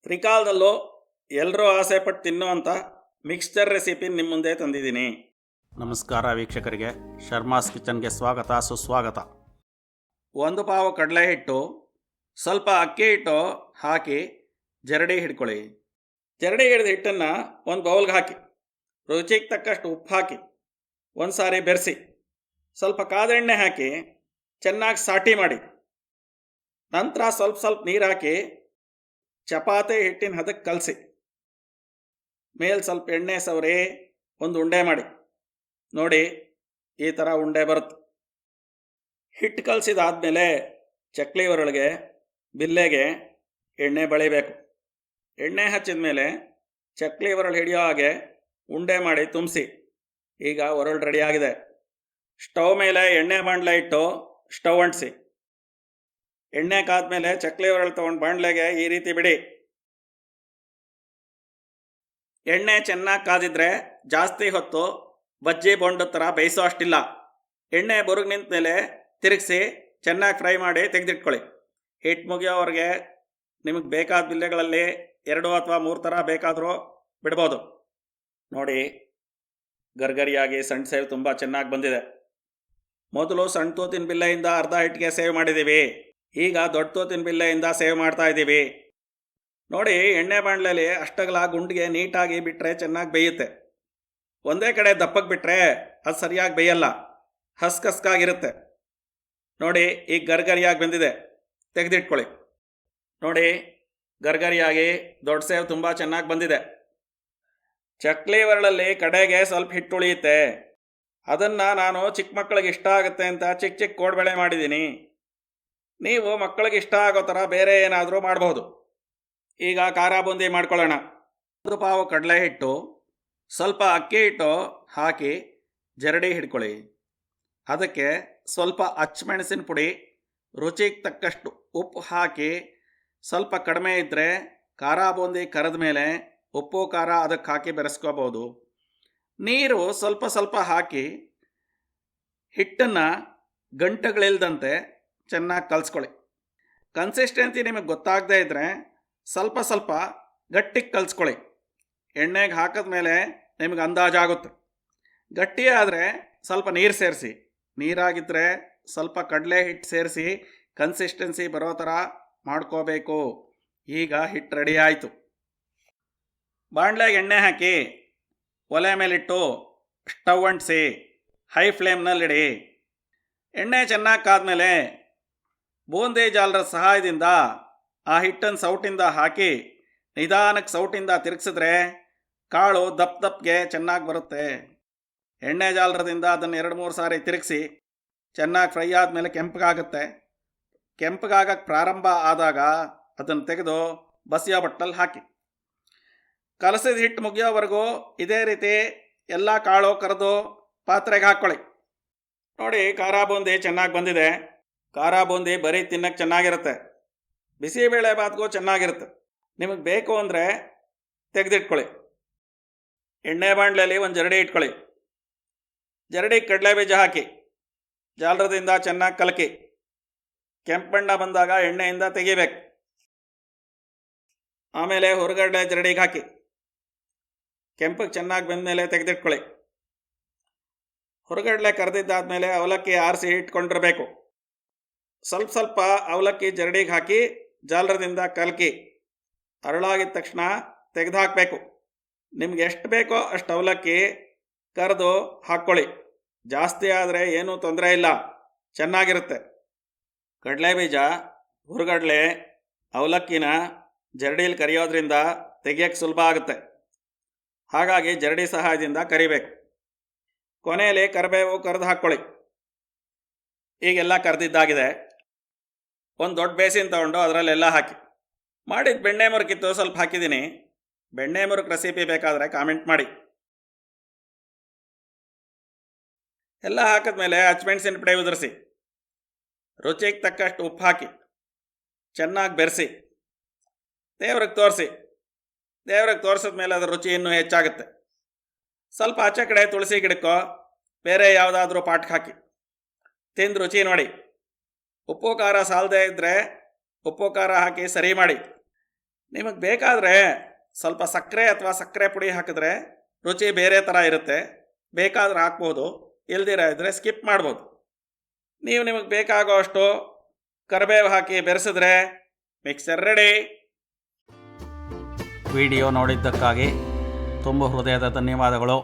ತ್ರಿಕಾಲದಲ್ಲೂ ಎಲ್ಲರೂ ಆಸೆಪಟ್ಟು ತಿನ್ನುವಂಥ mixture recipe ನಿಮ್ಮ ಮುಂದೆ ತಂದಿದ್ದೀನಿ. ನಮಸ್ಕಾರ ವೀಕ್ಷಕರಿಗೆ, ಶರ್ಮಾಸ್ ಕಿಚನ್ಗೆ ಸ್ವಾಗತ ಸುಸ್ವಾಗತ. ಒಂದು ಪಾವು ಕಡಲೆ ಹಿಟ್ಟು, ಸ್ವಲ್ಪ ಅಕ್ಕಿ ಹಿಟ್ಟು ಹಾಕಿ ಜರಡಿ ಹಿಡ್ಕೊಳ್ಳಿ. ಜರಡಿ ಹಿಡಿದ ಹಿಟ್ಟನ್ನು ಒಂದು ಬೌಲ್ಗೆ ಹಾಕಿ, ರುಚಿಗೆ ತಕ್ಕಷ್ಟು ಉಪ್ಪು ಹಾಕಿ ಒಂದು ಸಾರಿ ಬೆರೆಸಿ, ಸ್ವಲ್ಪ ಕಾದೆಣ್ಣೆ ಹಾಕಿ ಚೆನ್ನಾಗಿ ಸಾಟಿ ಮಾಡಿ. ನಂತರ ಸ್ವಲ್ಪ ಸ್ವಲ್ಪ ನೀರು ಹಾಕಿ ಚಪಾತಿ ಹಿಟ್ಟಿನ ಹದಕ್ಕೆ ಕಲಸಿ, ಮೇಲೆ ಸ್ವಲ್ಪ ಎಣ್ಣೆ ಸವರಿ ಒಂದು ಉಂಡೆ ಮಾಡಿ. ನೋಡಿ, ಈ ಥರ ಉಂಡೆ ಬರುತ್ತೆ. ಹಿಟ್ಟು ಕಲಸಿದಾದ್ಮೇಲೆ ಚಕ್ಲಿ ಒರಳಿಗೆ ಬಿಲ್ಲೆಗೆ ಎಣ್ಣೆ ಬಳಿಬೇಕು. ಎಣ್ಣೆ ಹಚ್ಚಿದ ಮೇಲೆ ಚಕ್ಲಿ ಒರಳು ಹಿಡಿಯೋ ಹಾಗೆ ಉಂಡೆ ಮಾಡಿ ತುಂಬಿಸಿ. ಈಗ ಒರಳು ರೆಡಿಯಾಗಿದೆ. ಸ್ಟವ್ ಮೇಲೆ ಎಣ್ಣೆ ಬಾಣಲೆ ಇಟ್ಟು ಸ್ಟವ್ ಅಂಟಿಸಿ. ಎಣ್ಣೆ ಕಾದ್ಮೇಲೆ ಚಕ್ಲಿ ಒರಳು ತೊಗೊಂಡು ಬಾಣಲೆಗೆ ಈ ರೀತಿ ಬಿಡಿ. ಎಣ್ಣೆ ಚೆನ್ನಾಗಿ ಕಾದಿದ್ರೆ ಜಾಸ್ತಿ ಹೊತ್ತು ಬಜ್ಜಿ ಬೊಂಡು ಥರ ಬೇಯಿಸೋ ಅಷ್ಟಿಲ್ಲ. ಎಣ್ಣೆ ಬುರುಗ್ ನಿಂತ ಮೇಲೆ ತಿರುಗಿಸಿ ಚೆನ್ನಾಗಿ ಫ್ರೈ ಮಾಡಿ ತೆಗೆದಿಟ್ಕೊಳ್ಳಿ. ಹಿಟ್ಟು ಮುಗಿಯೋವರೆಗೆ ನಿಮಗೆ ಬೇಕಾದ ಬಿಲ್ಲೆಗಳಲ್ಲಿ 2 ಅಥವಾ 3 ಥರ ಬೇಕಾದರೂ ಬಿಡ್ಬೋದು. ನೋಡಿ, ಗರ್ಗರಿಯಾಗಿ ಸಣ್ಣ ಸೇವ್ ತುಂಬ ಚೆನ್ನಾಗಿ ಬಂದಿದೆ. ಮೊದಲು ಸಣ್ಣ ತೂತಿನ ಬಿಲ್ಲೆಯಿಂದ ಅರ್ಧ ಹಿಟ್ಟಿಗೆ ಸೇವ್ ಮಾಡಿದ್ದೀವಿ. ಈಗ ದೊಡ್ಡ ತೂತಿನ ಬಿಲ್ಲೆಯಿಂದ ಸೇವ್ ಮಾಡ್ತಾ ಇದ್ದೀವಿ. ನೋಡಿ, ಎಣ್ಣೆ ಬಾಣಲೆಯಲ್ಲಿ ಅಷ್ಟಗಲ ಗುಂಡಿಗೆ ನೀಟಾಗಿ ಬಿಟ್ಟರೆ ಚೆನ್ನಾಗಿ ಬೇಯುತ್ತೆ. ಒಂದೇ ಕಡೆ ದಪ್ಪಕ್ಕೆ ಬಿಟ್ಟರೆ ಅದು ಸರಿಯಾಗಿ ಬೇಯಲ್ಲ, ಹಸ್ಕಸ್ಕಾಗಿರುತ್ತೆ. ನೋಡಿ, ಈಗ ಗರ್ಗರಿಯಾಗಿ ಬಂದಿದೆ, ತೆಗೆದಿಟ್ಕೊಳ್ಳಿ. ನೋಡಿ, ಗರ್ಗರಿಯಾಗಿ ದೊಡ್ಡ ಸೇವ್ ತುಂಬ ಚೆನ್ನಾಗಿ ಬಂದಿದೆ. ಚಕ್ಲಿ ಒರಳಲ್ಲಿ ಕಡೆಗೆ ಸ್ವಲ್ಪ ಹಿಟ್ಟು ಉಳಿಯುತ್ತೆ. ಅದನ್ನು ನಾನು ಚಿಕ್ಕ ಮಕ್ಕಳಿಗೆ ಇಷ್ಟ ಆಗುತ್ತೆ ಅಂತ ಚಿಕ್ಕ ಚಿಕ್ಕ ಕೋಡ್ಬಳೆ ಮಾಡಿದ್ದೀನಿ. ನೀವು ಮಕ್ಕಳಿಗೆ ಇಷ್ಟ ಆಗೋ ಥರ ಬೇರೆ ಏನಾದರೂ ಮಾಡಬಹುದು. ಈಗ ಖಾರ ಬೂಂದಿ ಮಾಡ್ಕೊಳ್ಳೋಣ. 1 ಪಾವು ಕಡಲೆ ಹಿಟ್ಟು, ಸ್ವಲ್ಪ ಅಕ್ಕಿ ಹಿಟ್ಟು ಹಾಕಿ ಜರಡಿ ಹಿಡ್ಕೊಳ್ಳಿ. ಅದಕ್ಕೆ ಸ್ವಲ್ಪ ಅಚ್ಚಮೆಣಸಿನ ಪುಡಿ, ರುಚಿಗೆ ತಕ್ಕಷ್ಟು ಉಪ್ಪು ಹಾಕಿ, ಸ್ವಲ್ಪ ಕಡಿಮೆ ಇದ್ದರೆ ಖಾರ ಬೂಂದಿ ಕರೆದ ಮೇಲೆ ಉಪ್ಪು ಖಾರ ಅದಕ್ಕೆ ಹಾಕಿ ಬೆರೆಸ್ಕೋಬೋದು. ನೀರು ಸ್ವಲ್ಪ ಸ್ವಲ್ಪ ಹಾಕಿ ಹಿಟ್ಟನ್ನು ಗಂಟುಗಳಿಲ್ದಂತೆ ಚೆನ್ನಾಗಿ ಕಲಿಸ್ಕೊಳ್ಳಿ. ಕನ್ಸಿಸ್ಟೆನ್ಸಿ ನಿಮಗೆ ಗೊತ್ತಾಗದೇ ಇದ್ದರೆ ಸ್ವಲ್ಪ ಸ್ವಲ್ಪ ಗಟ್ಟಿಗೆ ಕಲಿಸ್ಕೊಳ್ಳಿ. ಎಣ್ಣೆಗೆ ಹಾಕಿದ ಮೇಲೆ ನಿಮಗೆ ಅಂದಾಜಾಗುತ್ತೆ. ಗಟ್ಟಿ ಆದರೆ ಸ್ವಲ್ಪ ನೀರು ಸೇರಿಸಿ, ನೀರಾಗಿದ್ದರೆ ಸ್ವಲ್ಪ ಕಡಲೆ ಹಿಟ್ಟು ಸೇರಿಸಿ ಕನ್ಸಿಸ್ಟೆನ್ಸಿ ಬರೋ ಥರ ಮಾಡ್ಕೋಬೇಕು. ಈಗ ಹಿಟ್ಟು ರೆಡಿ ಆಯಿತು. ಬಾಣಲೆಗೆ ಎಣ್ಣೆ ಹಾಕಿ ಒಲೆ ಮೇಲಿಟ್ಟು ಸ್ಟವ್ ಅಂಟಿಸಿ ಹೈ ಫ್ಲೇಮ್ನಲ್ಲಿಡಿ. ಎಣ್ಣೆ ಚೆನ್ನಾಗಿ ಕಾದ್ಮೇಲೆ ಬೂಂದಿ ಜಾಲರದ ಸಹಾಯದಿಂದ ಆ ಹಿಟ್ಟನ್ನು ಸೌಟಿಂದ ಹಾಕಿ ನಿಧಾನಕ್ಕೆ ಸೌಟಿಂದ ತಿರುಗಿಸಿದ್ರೆ ಕಾಳು ದಪ್ಪ ದಪ್ಪಗೆ ಚೆನ್ನಾಗಿ ಬರುತ್ತೆ. ಎಣ್ಣೆ ಜಾಲರದಿಂದ ಅದನ್ನು 2-3 ಸಾರಿ ತಿರುಗಿಸಿ ಚೆನ್ನಾಗಿ ಫ್ರೈ ಆದಮೇಲೆ ಕೆಂಪಗಾಗುತ್ತೆ. ಕೆಂಪಗಾಗಕ್ಕೆ ಪ್ರಾರಂಭ ಆದಾಗ ಅದನ್ನು ತೆಗೆದು ಬಸಿಯೋ ಬಟ್ಟಲ್ಲಿ ಹಾಕಿ. ಕಲಸಿದ ಹಿಟ್ಟು ಮುಗಿಯೋವರೆಗೂ ಇದೇ ರೀತಿ ಎಲ್ಲ ಕಾಳು ಕರೆದು ಪಾತ್ರೆಗೆ ಹಾಕ್ಕೊಳ್ಳಿ. ನೋಡಿ, ಖಾರ ಬೂಂದಿ ಚೆನ್ನಾಗಿ ಬಂದಿದೆ. ಖಾರ ಬೂಂದಿ ಬರೀ ತಿನ್ನಕ್ಕೆ ಚೆನ್ನಾಗಿರುತ್ತೆ, ಬಿಸಿಬೇಳೆ ಬಾತ್ಗೂ ಚೆನ್ನಾಗಿರುತ್ತೆ. ನಿಮಗೆ ಬೇಕು ಅಂದರೆ ತೆಗೆದಿಟ್ಕೊಳ್ಳಿ. ಎಣ್ಣೆ ಬಾಣಲೆಯಲ್ಲಿ ಒಂದು ಜರಡಿ ಇಟ್ಕೊಳ್ಳಿ. ಜರಡಿ ಕಡಲೆ ಬೀಜ ಹಾಕಿ ಜಾಲರದಿಂದ ಚೆನ್ನಾಗಿ ಕಲಕಿ. ಕೆಂಪು ಬಣ್ಣ ಬಂದಾಗ ಎಣ್ಣೆಯಿಂದ ತೆಗಿಬೇಕು. ಆಮೇಲೆ ಹುರುಗಡ್ಲೆ ಜರಡಿಗೆ ಹಾಕಿ ಕೆಂಪಗೆ ಚೆನ್ನಾಗಿ ಬಂದಮೇಲೆ ತೆಗೆದಿಟ್ಕೊಳ್ಳಿ. ಹುರುಗಡ್ಲೆ ಕರೆದಿದ್ದಾದ್ಮೇಲೆ ಅವಲಕ್ಕಿ ಆರಿಸಿ ಇಟ್ಕೊಂಡಿರಬೇಕು. ಸ್ವಲ್ಪ ಸ್ವಲ್ಪ ಅವಲಕ್ಕಿ ಜರಡಿಗೆ ಹಾಕಿ ಜಾಲರದಿಂದ ಕಲಕಿ ಅರಳಾಗಿದ ತಕ್ಷಣ ತೆಗೆದು ಹಾಕಬೇಕು. ನಿಮ್ಗೆ ಎಷ್ಟು ಬೇಕೋ ಅಷ್ಟು ಅವಲಕ್ಕಿ ಕರೆದು ಹಾಕ್ಕೊಳ್ಳಿ. ಜಾಸ್ತಿ ಆದರೆ ಏನೂ ತೊಂದರೆ ಇಲ್ಲ, ಚೆನ್ನಾಗಿರುತ್ತೆ. ಕಡಲೆ ಬೀಜ, ಹುರುಗಡ್ಲೆ, ಅವಲಕ್ಕಿನ ಜರಡೀಲಿ ಕರಿಯೋದ್ರಿಂದ ತೆಗಿಯೋಕ್ಕೆ ಸುಲಭ ಆಗುತ್ತೆ. ಹಾಗಾಗಿ ಜರಡಿ ಸಹಾಯದಿಂದ ಕರಿಬೇಕು. ಕೊನೆಯಲ್ಲಿ ಕರಿಬೇವು ಕರೆದು ಹಾಕ್ಕೊಳ್ಳಿ. ಈಗೆಲ್ಲ ಕರೆದಿದ್ದಾಗಿದೆ. ಒಂದು ದೊಡ್ಡ ಬೇಸಿನ್ ತೊಗೊಂಡು ಅದರಲ್ಲೆಲ್ಲ ಹಾಕಿ. ಮಾಡಿದ ಬೆಣ್ಣೆ ಮುರುಕಿತ್ತು ಸ್ವಲ್ಪ ಹಾಕಿದ್ದೀನಿ. ಬೆಣ್ಣೆ ಮುರುಕು ರೆಸಿಪಿ ಬೇಕಾದರೆ ಕಾಮೆಂಟ್ ಮಾಡಿ. ಎಲ್ಲ ಹಾಕಿದ್ಮೇಲೆ ಹಚ್ಮೆಣಸಿನ ಪುಡಿ ಉದುರಿಸಿ, ರುಚಿಗೆ ತಕ್ಕಷ್ಟು ಉಪ್ಪು ಹಾಕಿ ಚೆನ್ನಾಗಿ ಬೆರೆಸಿ ದೇವ್ರಿಗೆ ತೋರಿಸಿ. ದೇವ್ರಿಗೆ ತೋರಿಸಿದ್ಮೇಲೆ ಅದರ ರುಚಿ ಇನ್ನೂ ಹೆಚ್ಚಾಗುತ್ತೆ. ಸ್ವಲ್ಪ ಆಚೆ ಕಡೆ ತುಳಸಿ ಗಿಡಕ್ಕೋ ಬೇರೆ ಯಾವುದಾದ್ರೂ ಪಾಟ್ಗೆ ಹಾಕಿ ತಿಂದು ರುಚಿ ನೋಡಿ. ಉಪ್ಪು ಖಾರ ಸಾಲದೇ ಇದ್ದರೆ ಉಪ್ಪು ಖಾರ ಹಾಕಿ ಸರಿ ಮಾಡಿ. ನಿಮಗೆ ಬೇಕಾದರೆ ಸ್ವಲ್ಪ ಸಕ್ಕರೆ ಅಥವಾ ಸಕ್ಕರೆ ಪುಡಿ ಹಾಕಿದ್ರೆ ರುಚಿ ಬೇರೆ ಥರ ಇರುತ್ತೆ. ಬೇಕಾದ್ರೆ ಹಾಕ್ಬೋದು, ಇಲ್ದಿರ ಇದ್ದರೆ ಸ್ಕಿಪ್ ಮಾಡ್ಬೋದು. ನೀವು ನಿಮಗೆ ಬೇಕಾಗೋ ಅಷ್ಟು ಕರಿಬೇವು ಹಾಕಿ ಬೆರೆಸಿದ್ರೆ ಮಿಕ್ಸರ್ ರೆಡಿ. ವಿಡಿಯೋ ನೋಡಿದ್ದಕ್ಕಾಗಿ ತುಂಬ ಹೃದಯದ ಧನ್ಯವಾದಗಳು.